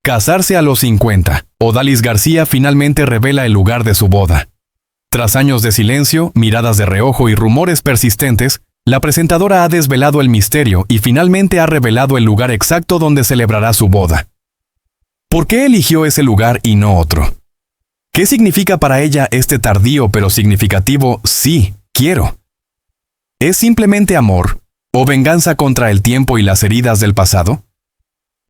Casarse a los 50. Odalis García finalmente revela el lugar de su boda. Tras años de silencio, miradas de reojo y rumores persistentes, la presentadora ha desvelado el misterio y finalmente ha revelado el lugar exacto donde celebrará su boda. ¿Por qué eligió ese lugar y no otro? ¿Qué significa para ella este tardío pero significativo sí, quiero? ¿Es simplemente amor o venganza contra el tiempo y las heridas del pasado?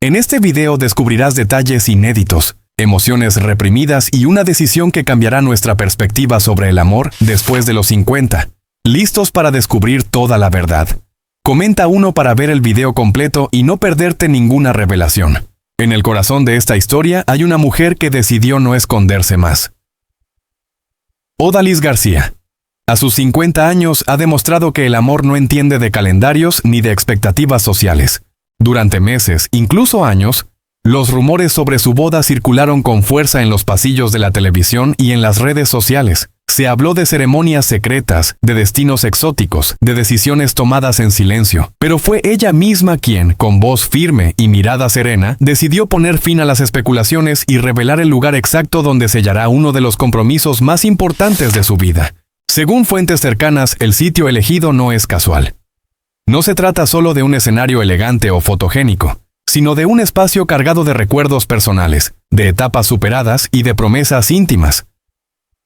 En este video descubrirás detalles inéditos, emociones reprimidas y una decisión que cambiará nuestra perspectiva sobre el amor después de los 50. ¿Listos para descubrir toda la verdad? Comenta uno para ver el video completo y no perderte ninguna revelación. En el corazón de esta historia hay una mujer que decidió no esconderse más. Odalis García. A sus 50 años ha demostrado que el amor no entiende de calendarios ni de expectativas sociales. Durante meses, incluso años, los rumores sobre su boda circularon con fuerza en los pasillos de la televisión y en las redes sociales. Se habló de ceremonias secretas, de destinos exóticos, de decisiones tomadas en silencio. Pero fue ella misma quien, con voz firme y mirada serena, decidió poner fin a las especulaciones y revelar el lugar exacto donde sellará uno de los compromisos más importantes de su vida. Según fuentes cercanas, el sitio elegido no es casual. No se trata solo de un escenario elegante o fotogénico, sino de un espacio cargado de recuerdos personales, de etapas superadas y de promesas íntimas.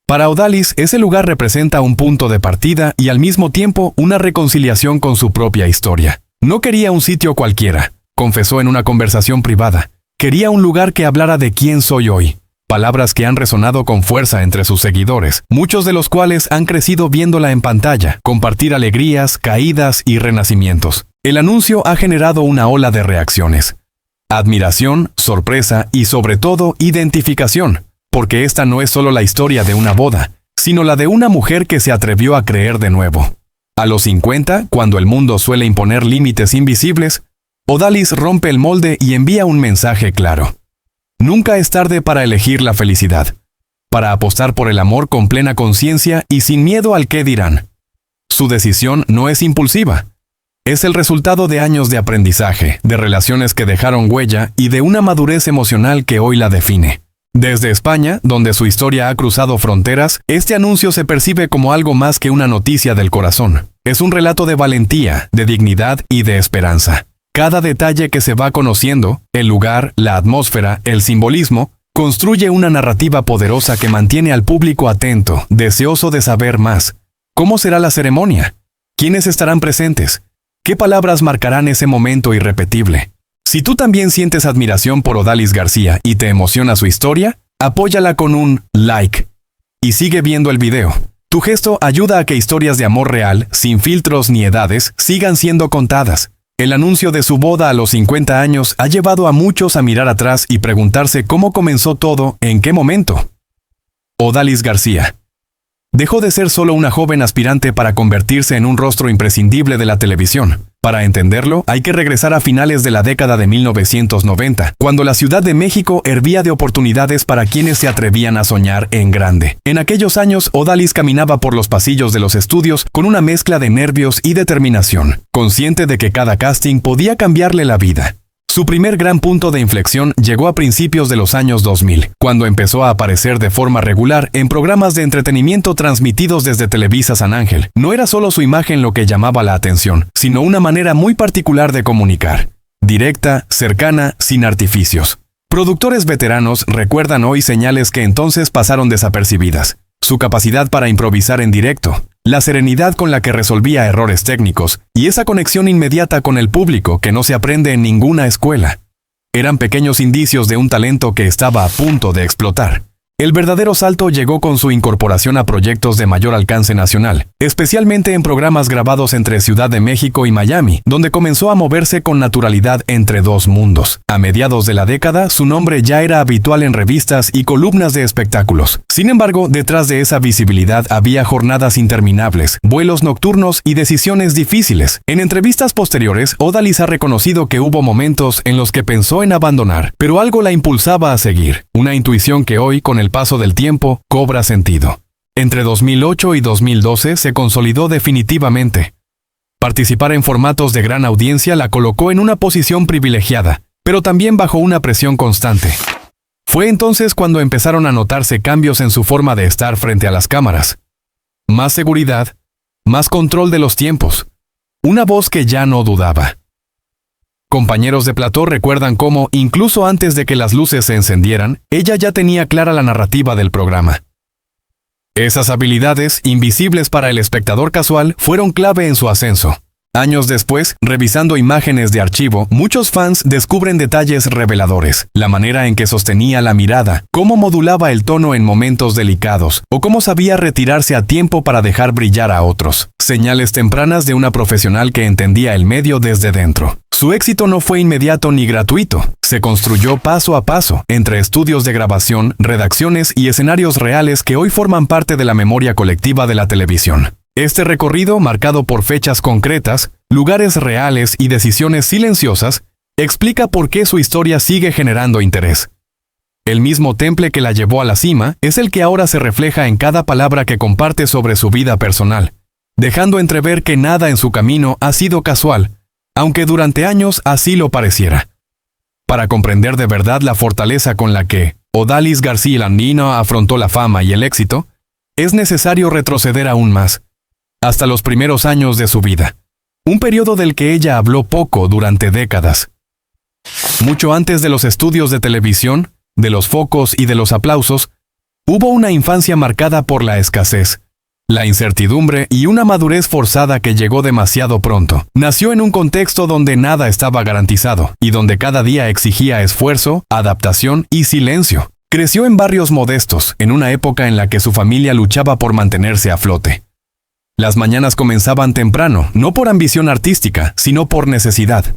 Para Odalis, ese lugar representa un punto de partida y al mismo tiempo una reconciliación con su propia historia. No quería un sitio cualquiera, confesó en una conversación privada. Quería un lugar que hablara de quién soy hoy. Palabras que han resonado con fuerza entre sus seguidores, muchos de los cuales han crecido viéndola en pantalla, compartir alegrías, caídas y renacimientos. El anuncio ha generado una ola de reacciones. Admiración, sorpresa y sobre todo identificación, porque esta no es solo la historia de una boda, sino la de una mujer que se atrevió a creer de nuevo. A los 50, cuando el mundo suele imponer límites invisibles, Odalis rompe el molde y envía un mensaje claro. Nunca es tarde para elegir la felicidad, para apostar por el amor con plena conciencia y sin miedo al qué dirán. Su decisión no es impulsiva. Es el resultado de años de aprendizaje, de relaciones que dejaron huella y de una madurez emocional que hoy la define. Desde España, donde su historia ha cruzado fronteras, este anuncio se percibe como algo más que una noticia del corazón. Es un relato de valentía, de dignidad y de esperanza. Cada detalle que se va conociendo, el lugar, la atmósfera, el simbolismo, construye una narrativa poderosa que mantiene al público atento, deseoso de saber más. ¿Cómo será la ceremonia? ¿Quiénes estarán presentes? ¿Qué palabras marcarán ese momento irrepetible? Si tú también sientes admiración por Odalis García y te emociona su historia, apóyala con un like y sigue viendo el video. Tu gesto ayuda a que historias de amor real, sin filtros ni edades, sigan siendo contadas. El anuncio de su boda a los 50 años ha llevado a muchos a mirar atrás y preguntarse cómo comenzó todo, en qué momento. Odalis García. Dejó de ser solo una joven aspirante para convertirse en un rostro imprescindible de la televisión. Para entenderlo, hay que regresar a finales de la década de 1990, cuando la Ciudad de México hervía de oportunidades para quienes se atrevían a soñar en grande. En aquellos años, Odalis caminaba por los pasillos de los estudios con una mezcla de nervios y determinación, consciente de que cada casting podía cambiarle la vida. Su primer gran punto de inflexión llegó a principios de los años 2000, cuando empezó a aparecer de forma regular en programas de entretenimiento transmitidos desde Televisa San Ángel. No era solo su imagen lo que llamaba la atención, sino una manera muy particular de comunicar. Directa, cercana, sin artificios. Productores veteranos recuerdan hoy señales que entonces pasaron desapercibidas. Su capacidad para improvisar en directo, la serenidad con la que resolvía errores técnicos y esa conexión inmediata con el público que no se aprende en ninguna escuela. Eran pequeños indicios de un talento que estaba a punto de explotar. El verdadero salto llegó con su incorporación a proyectos de mayor alcance nacional, especialmente en programas grabados entre Ciudad de México y Miami, donde comenzó a moverse con naturalidad entre dos mundos. A mediados de la década, su nombre ya era habitual en revistas y columnas de espectáculos. Sin embargo, detrás de esa visibilidad había jornadas interminables, vuelos nocturnos y decisiones difíciles. En entrevistas posteriores, Odalis ha reconocido que hubo momentos en los que pensó en abandonar, pero algo la impulsaba a seguir, una intuición que hoy, con el paso del tiempo, cobra sentido. Entre 2008 y 2012 se consolidó definitivamente. Participar en formatos de gran audiencia la colocó en una posición privilegiada, pero también bajo una presión constante. Fue entonces cuando empezaron a notarse cambios en su forma de estar frente a las cámaras. Más seguridad, más control de los tiempos, una voz que ya no dudaba. Compañeros de plató recuerdan cómo, incluso antes de que las luces se encendieran, ella ya tenía clara la narrativa del programa. Esas habilidades, invisibles para el espectador casual, fueron clave en su ascenso. Años después, revisando imágenes de archivo, muchos fans descubren detalles reveladores. La manera en que sostenía la mirada, cómo modulaba el tono en momentos delicados, o cómo sabía retirarse a tiempo para dejar brillar a otros. Señales tempranas de una profesional que entendía el medio desde dentro. Su éxito no fue inmediato ni gratuito. Se construyó paso a paso, entre estudios de grabación, redacciones y escenarios reales que hoy forman parte de la memoria colectiva de la televisión. Este recorrido, marcado por fechas concretas, lugares reales y decisiones silenciosas, explica por qué su historia sigue generando interés. El mismo temple que la llevó a la cima es el que ahora se refleja en cada palabra que comparte sobre su vida personal, dejando entrever que nada en su camino ha sido casual, aunque durante años así lo pareciera. Para comprender de verdad la fortaleza con la que Odalis García Landino afrontó la fama y el éxito, es necesario retroceder aún más, hasta los primeros años de su vida, un periodo del que ella habló poco durante décadas. Mucho antes de los estudios de televisión, de los focos y de los aplausos, hubo una infancia marcada por la escasez, la incertidumbre y una madurez forzada que llegó demasiado pronto. Nació en un contexto donde nada estaba garantizado y donde cada día exigía esfuerzo, adaptación y silencio. Creció en barrios modestos, en una época en la que su familia luchaba por mantenerse a flote. Las mañanas comenzaban temprano, no por ambición artística, sino por necesidad.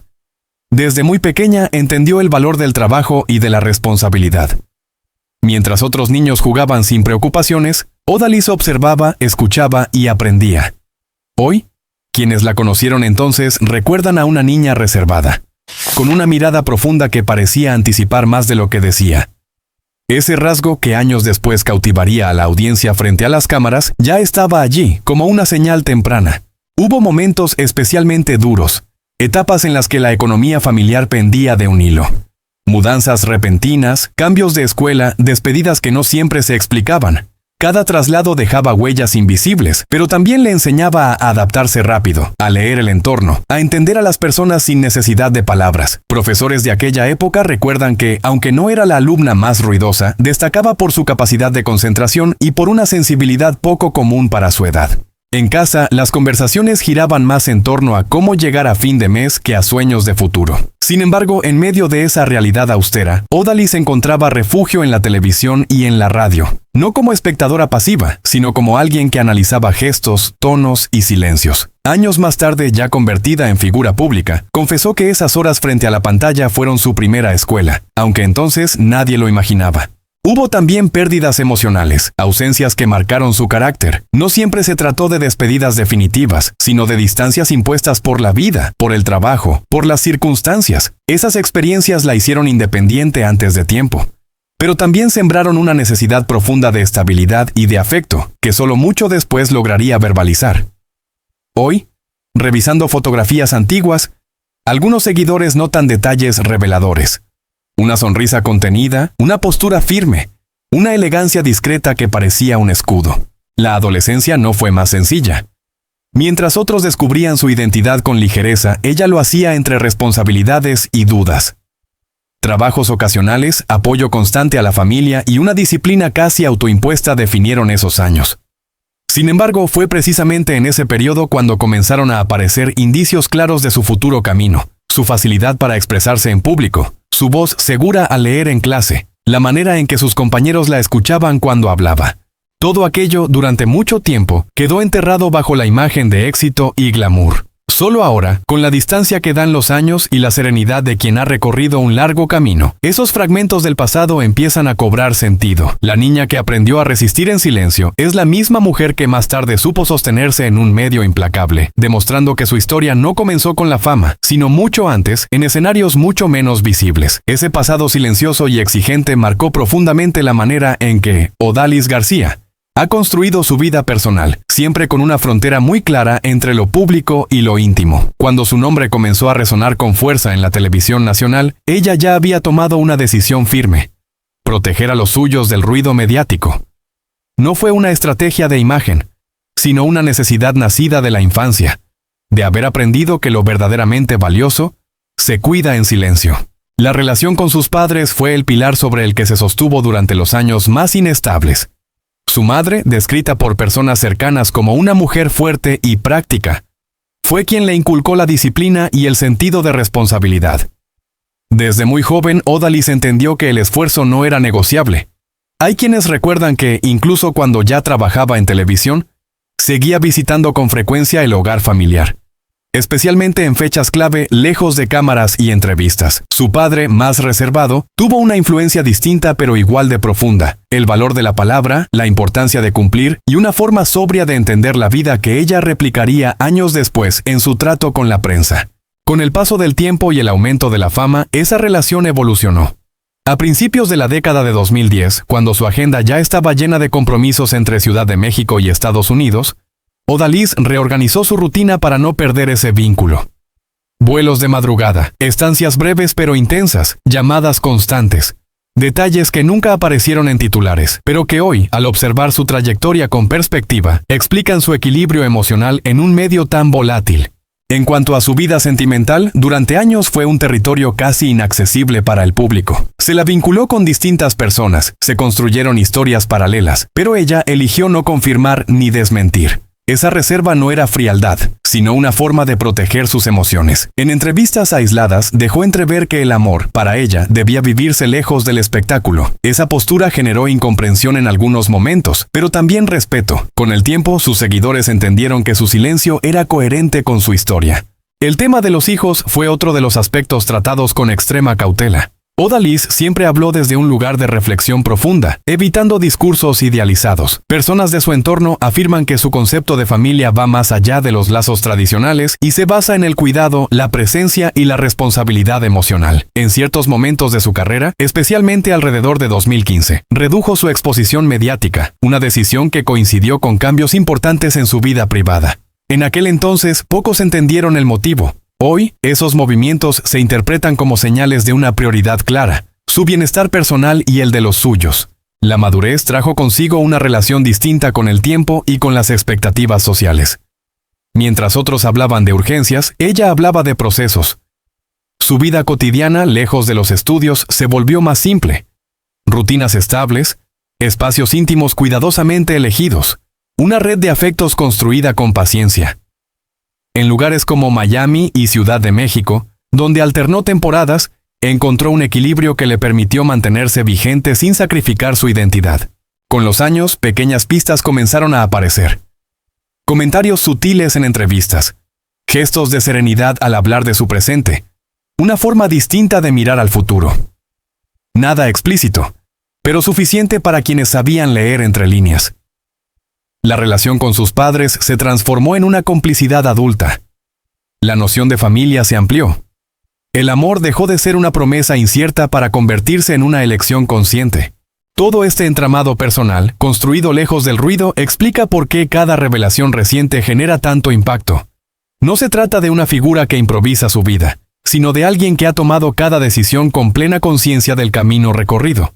Desde muy pequeña entendió el valor del trabajo y de la responsabilidad. Mientras otros niños jugaban sin preocupaciones, Odalis observaba, escuchaba y aprendía. Hoy, quienes la conocieron entonces recuerdan a una niña reservada, con una mirada profunda que parecía anticipar más de lo que decía. Ese rasgo que años después cautivaría a la audiencia frente a las cámaras ya estaba allí como una señal temprana. Hubo momentos especialmente duros, etapas en las que la economía familiar pendía de un hilo. Mudanzas repentinas, cambios de escuela, despedidas que no siempre se explicaban. Cada traslado dejaba huellas invisibles, pero también le enseñaba a adaptarse rápido, a leer el entorno, a entender a las personas sin necesidad de palabras. Profesores de aquella época recuerdan que, aunque no era la alumna más ruidosa, destacaba por su capacidad de concentración y por una sensibilidad poco común para su edad. En casa, las conversaciones giraban más en torno a cómo llegar a fin de mes que a sueños de futuro. Sin embargo, en medio de esa realidad austera, Odalis encontraba refugio en la televisión y en la radio. No como espectadora pasiva, sino como alguien que analizaba gestos, tonos y silencios. Años más tarde, ya convertida en figura pública, confesó que esas horas frente a la pantalla fueron su primera escuela, aunque entonces nadie lo imaginaba. Hubo también pérdidas emocionales, ausencias que marcaron su carácter. No siempre se trató de despedidas definitivas, sino de distancias impuestas por la vida, por el trabajo, por las circunstancias. Esas experiencias la hicieron independiente antes de tiempo. Pero también sembraron una necesidad profunda de estabilidad y de afecto, que solo mucho después lograría verbalizar. Hoy, revisando fotografías antiguas, algunos seguidores notan detalles reveladores. Una sonrisa contenida, una postura firme, una elegancia discreta que parecía un escudo. La adolescencia no fue más sencilla. Mientras otros descubrían su identidad con ligereza, ella lo hacía entre responsabilidades y dudas. Trabajos ocasionales, apoyo constante a la familia y una disciplina casi autoimpuesta definieron esos años. Sin embargo, fue precisamente en ese periodo cuando comenzaron a aparecer indicios claros de su futuro camino, su facilidad para expresarse en público, su voz segura al leer en clase, la manera en que sus compañeros la escuchaban cuando hablaba. Todo aquello, durante mucho tiempo, quedó enterrado bajo la imagen de éxito y glamour. Solo ahora, con la distancia que dan los años y la serenidad de quien ha recorrido un largo camino, esos fragmentos del pasado empiezan a cobrar sentido. La niña que aprendió a resistir en silencio es la misma mujer que más tarde supo sostenerse en un medio implacable, demostrando que su historia no comenzó con la fama, sino mucho antes, en escenarios mucho menos visibles. Ese pasado silencioso y exigente marcó profundamente la manera en que Odalis García Ha construido su vida personal, siempre con una frontera muy clara entre lo público y lo íntimo. Cuando su nombre comenzó a resonar con fuerza en la televisión nacional, ella ya había tomado una decisión firme: proteger a los suyos del ruido mediático. No fue una estrategia de imagen, sino una necesidad nacida de la infancia, de haber aprendido que lo verdaderamente valioso se cuida en silencio. La relación con sus padres fue el pilar sobre el que se sostuvo durante los años más inestables. Su madre, descrita por personas cercanas como una mujer fuerte y práctica, fue quien le inculcó la disciplina y el sentido de responsabilidad. Desde muy joven, Odalis entendió que el esfuerzo no era negociable. Hay quienes recuerdan que, incluso cuando ya trabajaba en televisión, seguía visitando con frecuencia el hogar familiar, especialmente en fechas clave lejos de cámaras y entrevistas. Su padre, más reservado, tuvo una influencia distinta pero igual de profunda: el valor de la palabra, la importancia de cumplir y una forma sobria de entender la vida que ella replicaría años después en su trato con la prensa. Con el paso del tiempo y el aumento de la fama, esa relación evolucionó. A principios de la década de 2010, cuando su agenda ya estaba llena de compromisos entre Ciudad de México y Estados Unidos, Odalis reorganizó su rutina para no perder ese vínculo. Vuelos de madrugada, estancias breves pero intensas, llamadas constantes, detalles que nunca aparecieron en titulares, pero que hoy, al observar su trayectoria con perspectiva, explican su equilibrio emocional en un medio tan volátil. En cuanto a su vida sentimental, durante años fue un territorio casi inaccesible para el público. Se la vinculó con distintas personas, se construyeron historias paralelas, pero ella eligió no confirmar ni desmentir. Esa reserva no era frialdad, sino una forma de proteger sus emociones. En entrevistas aisladas, dejó entrever que el amor, para ella, debía vivirse lejos del espectáculo. Esa postura generó incomprensión en algunos momentos, pero también respeto. Con el tiempo, sus seguidores entendieron que su silencio era coherente con su historia. El tema de los hijos fue otro de los aspectos tratados con extrema cautela. Odalis siempre habló desde un lugar de reflexión profunda, evitando discursos idealizados. Personas de su entorno afirman que su concepto de familia va más allá de los lazos tradicionales y se basa en el cuidado, la presencia y la responsabilidad emocional. En ciertos momentos de su carrera, especialmente alrededor de 2015, redujo su exposición mediática, una decisión que coincidió con cambios importantes en su vida privada. En aquel entonces, pocos entendieron el motivo. Hoy, esos movimientos se interpretan como señales de una prioridad clara: su bienestar personal y el de los suyos. La madurez trajo consigo una relación distinta con el tiempo y con las expectativas sociales. Mientras otros hablaban de urgencias, ella hablaba de procesos. Su vida cotidiana, lejos de los estudios, se volvió más simple. Rutinas estables, espacios íntimos cuidadosamente elegidos, una red de afectos construida con paciencia. En lugares como Miami y Ciudad de México, donde alternó temporadas, encontró un equilibrio que le permitió mantenerse vigente sin sacrificar su identidad. Con los años, pequeñas pistas comenzaron a aparecer. Comentarios sutiles en entrevistas, gestos de serenidad al hablar de su presente, una forma distinta de mirar al futuro. Nada explícito, pero suficiente para quienes sabían leer entre líneas. La relación con sus padres se transformó en una complicidad adulta. La noción de familia se amplió. El amor dejó de ser una promesa incierta para convertirse en una elección consciente. Todo este entramado personal, construido lejos del ruido, explica por qué cada revelación reciente genera tanto impacto. No se trata de una figura que improvisa su vida, sino de alguien que ha tomado cada decisión con plena conciencia del camino recorrido.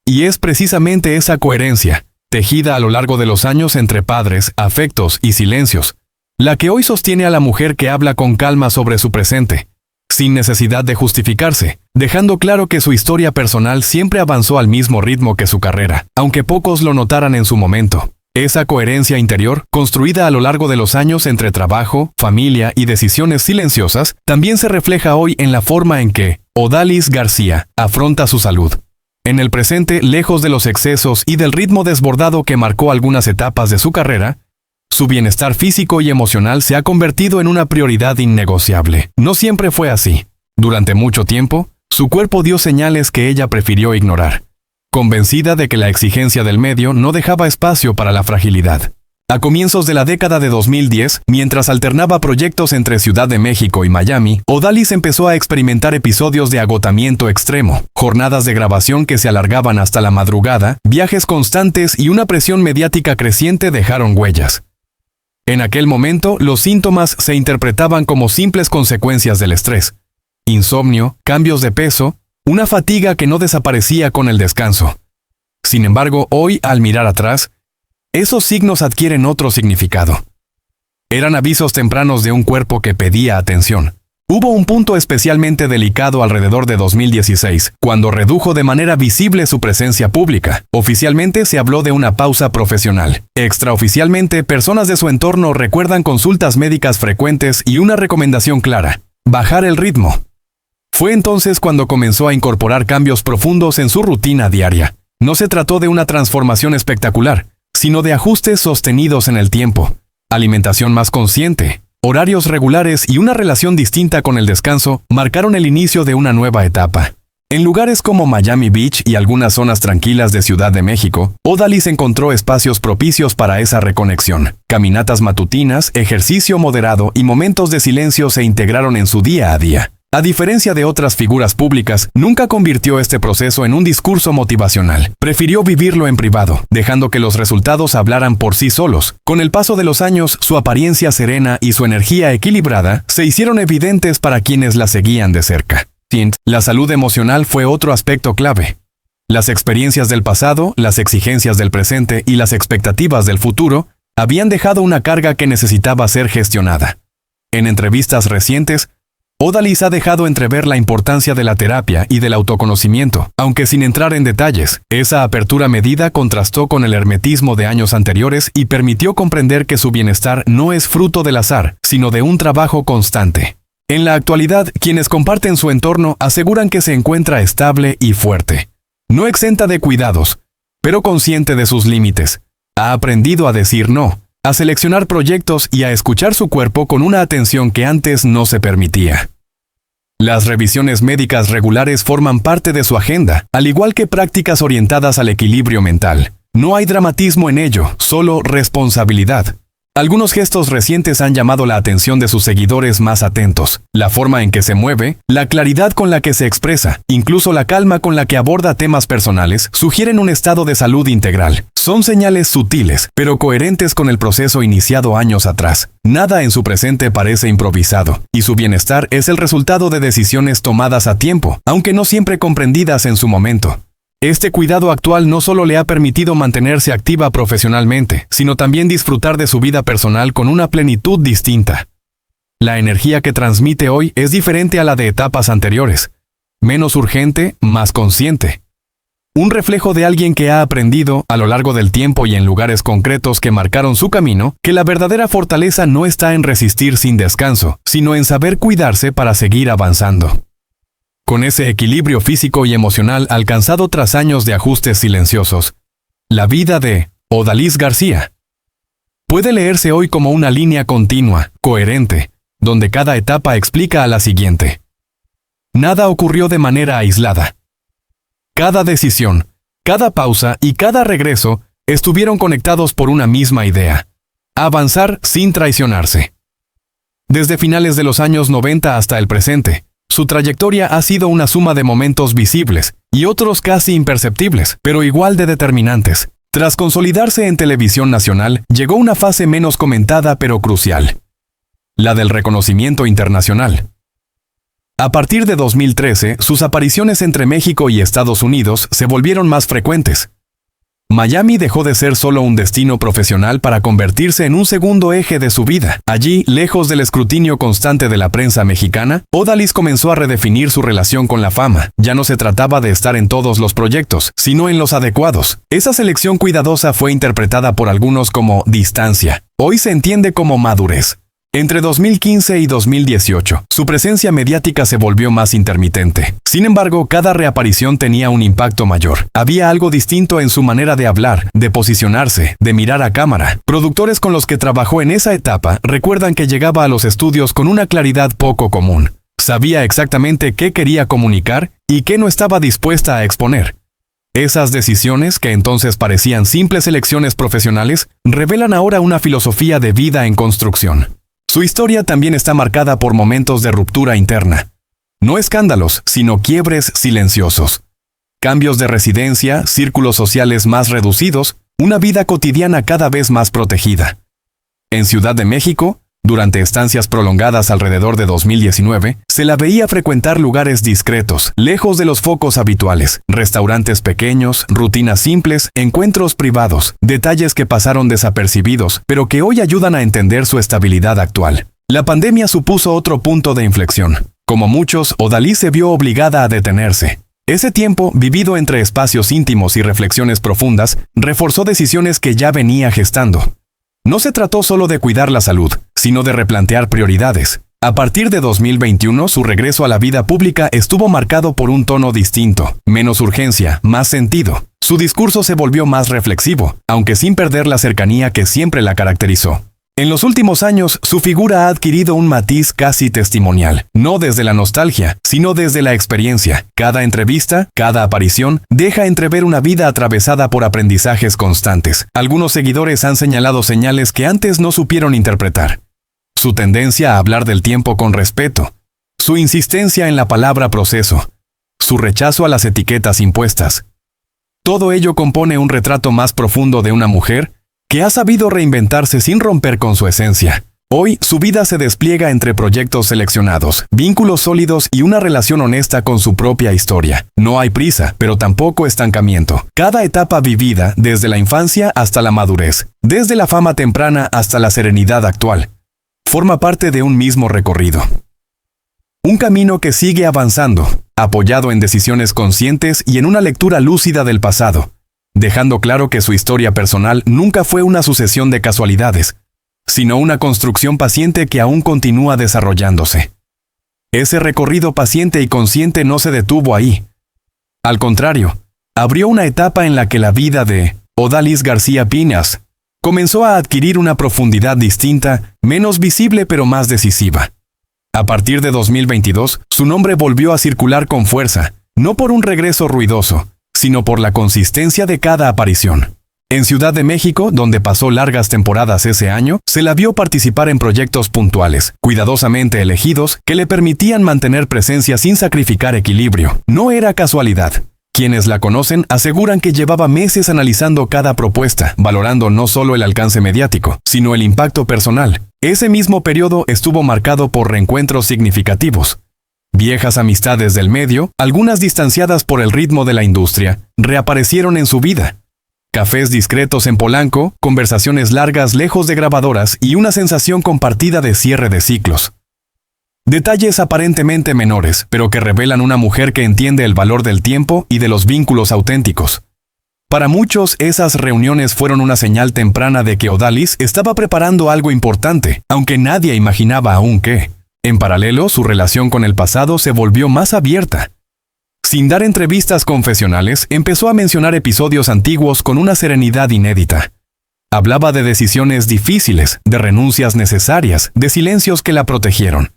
Y es precisamente esa coherencia, tejida a lo largo de los años entre padres, afectos y silencios, la que hoy sostiene a la mujer que habla con calma sobre su presente, sin necesidad de justificarse, dejando claro que su historia personal siempre avanzó al mismo ritmo que su carrera, aunque pocos lo notaran en su momento. Esa coherencia interior, construida a lo largo de los años entre trabajo, familia y decisiones silenciosas, también se refleja hoy en la forma en que Odalis García afronta su salud. En el presente, lejos de los excesos y del ritmo desbordado que marcó algunas etapas de su carrera, su bienestar físico y emocional se ha convertido en una prioridad innegociable. No siempre fue así. Durante mucho tiempo, su cuerpo dio señales que ella prefirió ignorar, convencida de que la exigencia del medio no dejaba espacio para la fragilidad. A comienzos de la década de 2010, mientras alternaba proyectos entre Ciudad de México y Miami, Odalis empezó a experimentar episodios de agotamiento extremo, jornadas de grabación que se alargaban hasta la madrugada, viajes constantes y una presión mediática creciente dejaron huellas. En aquel momento, los síntomas se interpretaban como simples consecuencias del estrés. Insomnio, cambios de peso, una fatiga que no desaparecía con el descanso. Sin embargo, hoy, al mirar atrás, esos signos adquieren otro significado. Eran avisos tempranos de un cuerpo que pedía atención. Hubo un punto especialmente delicado alrededor de 2016, cuando redujo de manera visible su presencia pública. Oficialmente se habló de una pausa profesional. Extraoficialmente, personas de su entorno recuerdan consultas médicas frecuentes y una recomendación clara: bajar el ritmo. Fue entonces cuando comenzó a incorporar cambios profundos en su rutina diaria. No se trató de una transformación espectacular, sino de ajustes sostenidos en el tiempo, alimentación más consciente, horarios regulares y una relación distinta con el descanso marcaron el inicio de una nueva etapa. En lugares como Miami Beach y algunas zonas tranquilas de Ciudad de México, Odalis encontró espacios propicios para esa reconexión. Caminatas matutinas, ejercicio moderado y momentos de silencio se integraron en su día a día. A diferencia de otras figuras públicas, nunca convirtió este proceso en un discurso motivacional. Prefirió vivirlo en privado, dejando que los resultados hablaran por sí solos. Con el paso de los años, su apariencia serena y su energía equilibrada se hicieron evidentes para quienes la seguían de cerca. La salud emocional fue otro aspecto clave. Las experiencias del pasado, las exigencias del presente y las expectativas del futuro habían dejado una carga que necesitaba ser gestionada. En entrevistas recientes, Odalis ha dejado entrever la importancia de la terapia y del autoconocimiento, aunque sin entrar en detalles. Esa apertura medida contrastó con el hermetismo de años anteriores y permitió comprender que su bienestar no es fruto del azar, sino de un trabajo constante. En la actualidad, quienes comparten su entorno aseguran que se encuentra estable y fuerte. No exenta de cuidados, pero consciente de sus límites. Ha aprendido a decir no, a seleccionar proyectos y a escuchar su cuerpo con una atención que antes no se permitía. Las revisiones médicas regulares forman parte de su agenda, al igual que prácticas orientadas al equilibrio mental. No hay dramatismo en ello, solo responsabilidad. Algunos gestos recientes han llamado la atención de sus seguidores más atentos. La forma en que se mueve, la claridad con la que se expresa, incluso la calma con la que aborda temas personales, sugieren un estado de salud integral. Son señales sutiles, pero coherentes con el proceso iniciado años atrás. Nada en su presente parece improvisado, y su bienestar es el resultado de decisiones tomadas a tiempo, aunque no siempre comprendidas en su momento. Este cuidado actual no solo le ha permitido mantenerse activa profesionalmente, sino también disfrutar de su vida personal con una plenitud distinta. La energía que transmite hoy es diferente a la de etapas anteriores. Menos urgente, más consciente. Un reflejo de alguien que ha aprendido, a lo largo del tiempo y en lugares concretos que marcaron su camino, que la verdadera fortaleza no está en resistir sin descanso, sino en saber cuidarse para seguir avanzando. Con ese equilibrio físico y emocional alcanzado tras años de ajustes silenciosos, la vida de Odalis García puede leerse hoy como una línea continua, coherente, donde cada etapa explica a la siguiente. Nada ocurrió de manera aislada. Cada decisión, cada pausa y cada regreso estuvieron conectados por una misma idea: avanzar sin traicionarse. Desde finales de los años 90 hasta el presente, su trayectoria ha sido una suma de momentos visibles y otros casi imperceptibles, pero igual de determinantes. Tras consolidarse en televisión nacional, llegó una fase menos comentada pero crucial: la del reconocimiento internacional. A partir de 2013, sus apariciones entre México y Estados Unidos se volvieron más frecuentes. Miami dejó de ser solo un destino profesional para convertirse en un segundo eje de su vida. Allí, lejos del escrutinio constante de la prensa mexicana, Odalis comenzó a redefinir su relación con la fama. Ya no se trataba de estar en todos los proyectos, sino en los adecuados. Esa selección cuidadosa fue interpretada por algunos como distancia. Hoy se entiende como madurez. Entre 2015 y 2018, su presencia mediática se volvió más intermitente. Sin embargo, cada reaparición tenía un impacto mayor. Había algo distinto en su manera de hablar, de posicionarse, de mirar a cámara. Productores con los que trabajó en esa etapa recuerdan que llegaba a los estudios con una claridad poco común. Sabía exactamente qué quería comunicar y qué no estaba dispuesta a exponer. Esas decisiones, que entonces parecían simples elecciones profesionales, revelan ahora una filosofía de vida en construcción. Su historia también está marcada por momentos de ruptura interna. No escándalos, sino quiebres silenciosos. Cambios de residencia, círculos sociales más reducidos, una vida cotidiana cada vez más protegida. En Ciudad de México, durante estancias prolongadas alrededor de 2019, se la veía frecuentar lugares discretos, lejos de los focos habituales, restaurantes pequeños, rutinas simples, encuentros privados, detalles que pasaron desapercibidos, pero que hoy ayudan a entender su estabilidad actual. La pandemia supuso otro punto de inflexión. Como muchos, Odalis se vio obligada a detenerse. Ese tiempo, vivido entre espacios íntimos y reflexiones profundas, reforzó decisiones que ya venía gestando. No se trató solo de cuidar la salud, sino de replantear prioridades. A partir de 2021, su regreso a la vida pública estuvo marcado por un tono distinto, menos urgencia, más sentido. Su discurso se volvió más reflexivo, aunque sin perder la cercanía que siempre la caracterizó. En los últimos años, su figura ha adquirido un matiz casi testimonial, no desde la nostalgia, sino desde la experiencia. Cada entrevista, cada aparición, deja entrever una vida atravesada por aprendizajes constantes. Algunos seguidores han señalado señales que antes no supieron interpretar. Su tendencia a hablar del tiempo con respeto, su insistencia en la palabra proceso, su rechazo a las etiquetas impuestas. Todo ello compone un retrato más profundo de una mujer que ha sabido reinventarse sin romper con su esencia. Hoy, su vida se despliega entre proyectos seleccionados, vínculos sólidos y una relación honesta con su propia historia. No hay prisa, pero tampoco estancamiento. Cada etapa vivida, desde la infancia hasta la madurez, desde la fama temprana hasta la serenidad actual, forma parte de un mismo recorrido. Un camino que sigue avanzando, apoyado en decisiones conscientes y en una lectura lúcida del pasado, dejando claro que su historia personal nunca fue una sucesión de casualidades, sino una construcción paciente que aún continúa desarrollándose. Ese recorrido paciente y consciente no se detuvo ahí. Al contrario, abrió una etapa en la que la vida de Odalis García Piñas comenzó a adquirir una profundidad distinta, menos visible pero más decisiva. A partir de 2022, su nombre volvió a circular con fuerza, no por un regreso ruidoso, sino por la consistencia de cada aparición. En Ciudad de México, donde pasó largas temporadas ese año, se la vio participar en proyectos puntuales, cuidadosamente elegidos, que le permitían mantener presencia sin sacrificar equilibrio. No era casualidad. Quienes la conocen aseguran que llevaba meses analizando cada propuesta, valorando no solo el alcance mediático, sino el impacto personal. Ese mismo periodo estuvo marcado por reencuentros significativos. Viejas amistades del medio, algunas distanciadas por el ritmo de la industria, reaparecieron en su vida. Cafés discretos en Polanco, conversaciones largas lejos de grabadoras y una sensación compartida de cierre de ciclos. Detalles aparentemente menores, pero que revelan una mujer que entiende el valor del tiempo y de los vínculos auténticos. Para muchos, esas reuniones fueron una señal temprana de que Odalis estaba preparando algo importante, aunque nadie imaginaba aún qué. En paralelo, su relación con el pasado se volvió más abierta. Sin dar entrevistas confesionales, empezó a mencionar episodios antiguos con una serenidad inédita. Hablaba de decisiones difíciles, de renuncias necesarias, de silencios que la protegieron.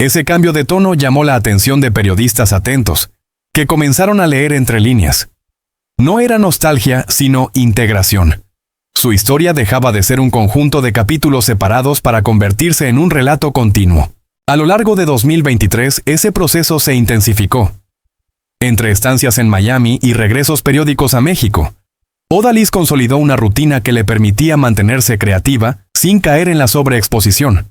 Ese cambio de tono llamó la atención de periodistas atentos, que comenzaron a leer entre líneas. No era nostalgia, sino integración. Su historia dejaba de ser un conjunto de capítulos separados para convertirse en un relato continuo. A lo largo de 2023, ese proceso se intensificó. Entre estancias en Miami y regresos periódicos a México, Odalis consolidó una rutina que le permitía mantenerse creativa sin caer en la sobreexposición.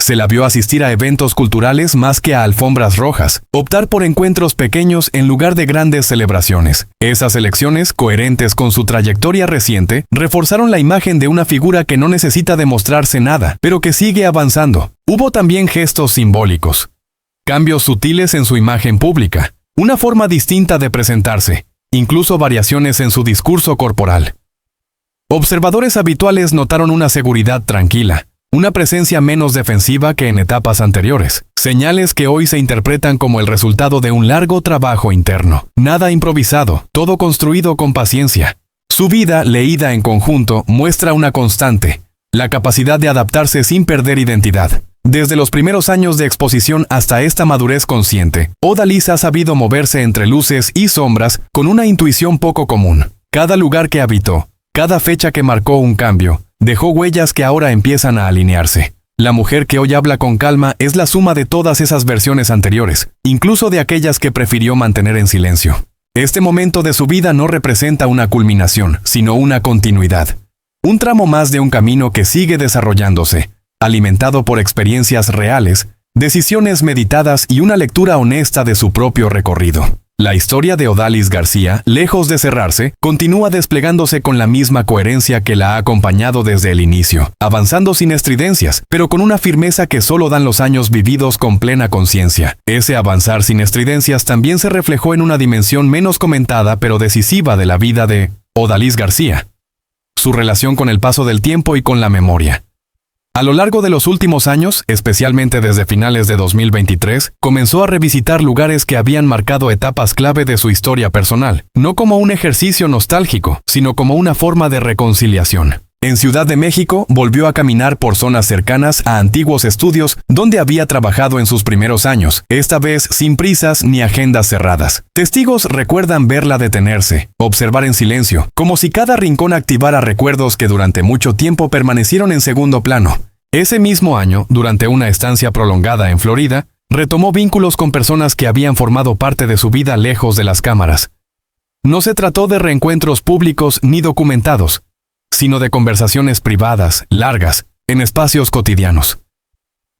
Se la vio asistir a eventos culturales más que a alfombras rojas, optar por encuentros pequeños en lugar de grandes celebraciones. Esas elecciones, coherentes con su trayectoria reciente, reforzaron la imagen de una figura que no necesita demostrarse nada, pero que sigue avanzando. Hubo también gestos simbólicos. Cambios sutiles en su imagen pública, una forma distinta de presentarse, incluso variaciones en su discurso corporal. Observadores habituales notaron una seguridad tranquila, una presencia menos defensiva que en etapas anteriores, señales que hoy se interpretan como el resultado de un largo trabajo interno. Nada improvisado, todo construido con paciencia. Su vida, leída en conjunto, muestra una constante, la capacidad de adaptarse sin perder identidad. Desde los primeros años de exposición hasta esta madurez consciente, Odalis ha sabido moverse entre luces y sombras con una intuición poco común. Cada lugar que habitó, cada fecha que marcó un cambio, dejó huellas que ahora empiezan a alinearse. La mujer que hoy habla con calma es la suma de todas esas versiones anteriores, incluso de aquellas que prefirió mantener en silencio. Este momento de su vida no representa una culminación, sino una continuidad. Un tramo más de un camino que sigue desarrollándose, alimentado por experiencias reales, decisiones meditadas y una lectura honesta de su propio recorrido. La historia de Odalis García, lejos de cerrarse, continúa desplegándose con la misma coherencia que la ha acompañado desde el inicio, avanzando sin estridencias, pero con una firmeza que solo dan los años vividos con plena conciencia. Ese avanzar sin estridencias también se reflejó en una dimensión menos comentada pero decisiva de la vida de Odalis García: su relación con el paso del tiempo y con la memoria. A lo largo de los últimos años, especialmente desde finales de 2023, comenzó a revisitar lugares que habían marcado etapas clave de su historia personal, no como un ejercicio nostálgico, sino como una forma de reconciliación. En Ciudad de México, volvió a caminar por zonas cercanas a antiguos estudios donde había trabajado en sus primeros años, esta vez sin prisas ni agendas cerradas. Testigos recuerdan verla detenerse, observar en silencio, como si cada rincón activara recuerdos que durante mucho tiempo permanecieron en segundo plano. Ese mismo año, durante una estancia prolongada en Florida, retomó vínculos con personas que habían formado parte de su vida lejos de las cámaras. No se trató de reencuentros públicos ni documentados, sino de conversaciones privadas, largas, en espacios cotidianos.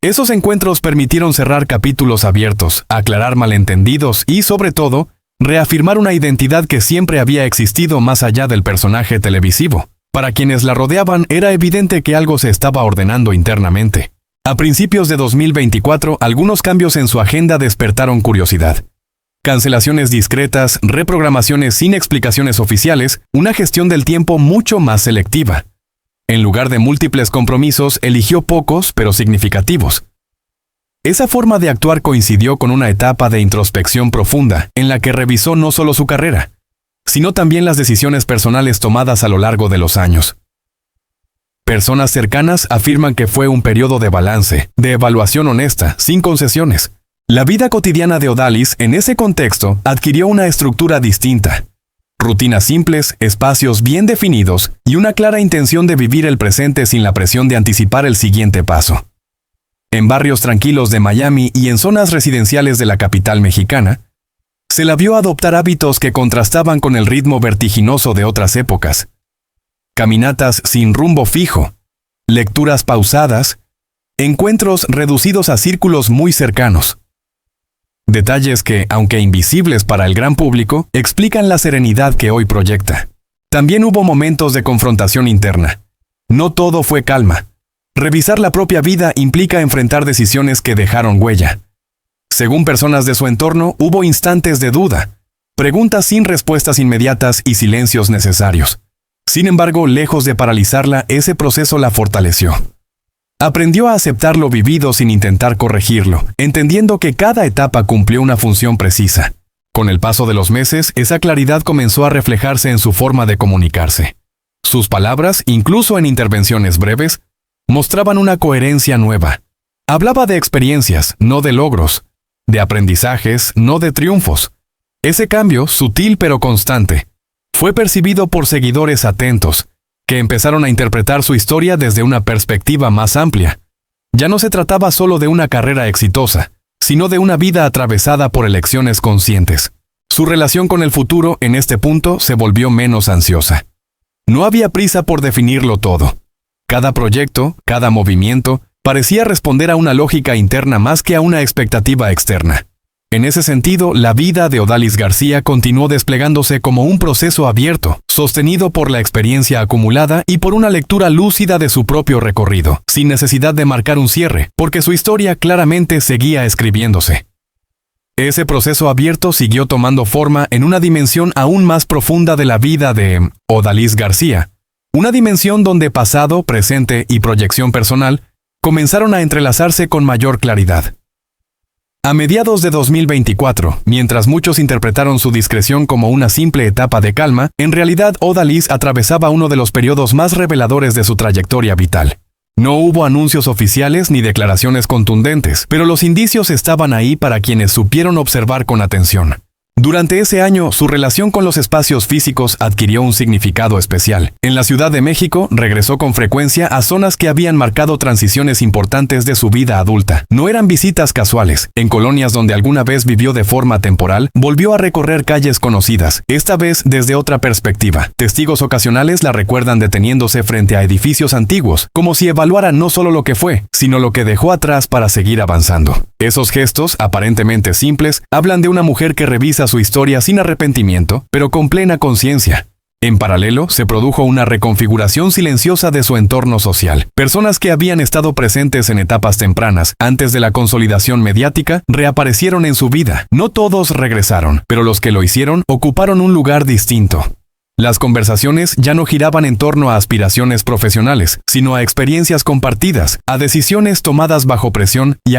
Esos encuentros permitieron cerrar capítulos abiertos, aclarar malentendidos y, sobre todo, reafirmar una identidad que siempre había existido más allá del personaje televisivo. Para quienes la rodeaban, era evidente que algo se estaba ordenando internamente. A principios de 2024, algunos cambios en su agenda despertaron curiosidad. Cancelaciones discretas, reprogramaciones sin explicaciones oficiales, una gestión del tiempo mucho más selectiva. En lugar de múltiples compromisos, eligió pocos, pero significativos. Esa forma de actuar coincidió con una etapa de introspección profunda, en la que revisó no solo su carrera, sino también las decisiones personales tomadas a lo largo de los años. Personas cercanas afirman que fue un periodo de balance, de evaluación honesta, sin concesiones. La vida cotidiana de Odalis, en ese contexto, adquirió una estructura distinta. Rutinas simples, espacios bien definidos y una clara intención de vivir el presente sin la presión de anticipar el siguiente paso. En barrios tranquilos de Miami y en zonas residenciales de la capital mexicana, se la vio adoptar hábitos que contrastaban con el ritmo vertiginoso de otras épocas. Caminatas sin rumbo fijo, lecturas pausadas, encuentros reducidos a círculos muy cercanos. Detalles que, aunque invisibles para el gran público, explican la serenidad que hoy proyecta. También hubo momentos de confrontación interna. No todo fue calma. Revisar la propia vida implica enfrentar decisiones que dejaron huella. Según personas de su entorno, hubo instantes de duda, preguntas sin respuestas inmediatas y silencios necesarios. Sin embargo, lejos de paralizarla, ese proceso la fortaleció. Aprendió a aceptar lo vivido sin intentar corregirlo, entendiendo que cada etapa cumplió una función precisa. Con el paso de los meses, esa claridad comenzó a reflejarse en su forma de comunicarse. Sus palabras, incluso en intervenciones breves, mostraban una coherencia nueva. Hablaba de experiencias, no de logros, de aprendizajes, no de triunfos. Ese cambio, sutil pero constante, fue percibido por seguidores atentos, que empezaron a interpretar su historia desde una perspectiva más amplia. Ya no se trataba solo de una carrera exitosa, sino de una vida atravesada por elecciones conscientes. Su relación con el futuro, en este punto, se volvió menos ansiosa. No había prisa por definirlo todo. Cada proyecto, cada movimiento, parecía responder a una lógica interna más que a una expectativa externa. En ese sentido, la vida de Odalis García continuó desplegándose como un proceso abierto, sostenido por la experiencia acumulada y por una lectura lúcida de su propio recorrido, sin necesidad de marcar un cierre, porque su historia claramente seguía escribiéndose. Ese proceso abierto siguió tomando forma en una dimensión aún más profunda de la vida de Odalis García, una dimensión donde pasado, presente y proyección personal comenzaron a entrelazarse con mayor claridad. A mediados de 2024, mientras muchos interpretaron su discreción como una simple etapa de calma, en realidad Odalis atravesaba uno de los periodos más reveladores de su trayectoria vital. No hubo anuncios oficiales ni declaraciones contundentes, pero los indicios estaban ahí para quienes supieron observar con atención. Durante ese año, su relación con los espacios físicos adquirió un significado especial. En la Ciudad de México, regresó con frecuencia a zonas que habían marcado transiciones importantes de su vida adulta. No eran visitas casuales. En colonias donde alguna vez vivió de forma temporal, volvió a recorrer calles conocidas, esta vez desde otra perspectiva. Testigos ocasionales la recuerdan deteniéndose frente a edificios antiguos, como si evaluara no solo lo que fue, sino lo que dejó atrás para seguir avanzando. Esos gestos, aparentemente simples, hablan de una mujer que revisa su historia sin arrepentimiento, pero con plena conciencia. En paralelo, se produjo una reconfiguración silenciosa de su entorno social. Personas que habían estado presentes en etapas tempranas, antes de la consolidación mediática, reaparecieron en su vida. No todos regresaron, pero los que lo hicieron ocuparon un lugar distinto. Las conversaciones ya no giraban en torno a aspiraciones profesionales, sino a experiencias compartidas, a decisiones tomadas bajo presión y a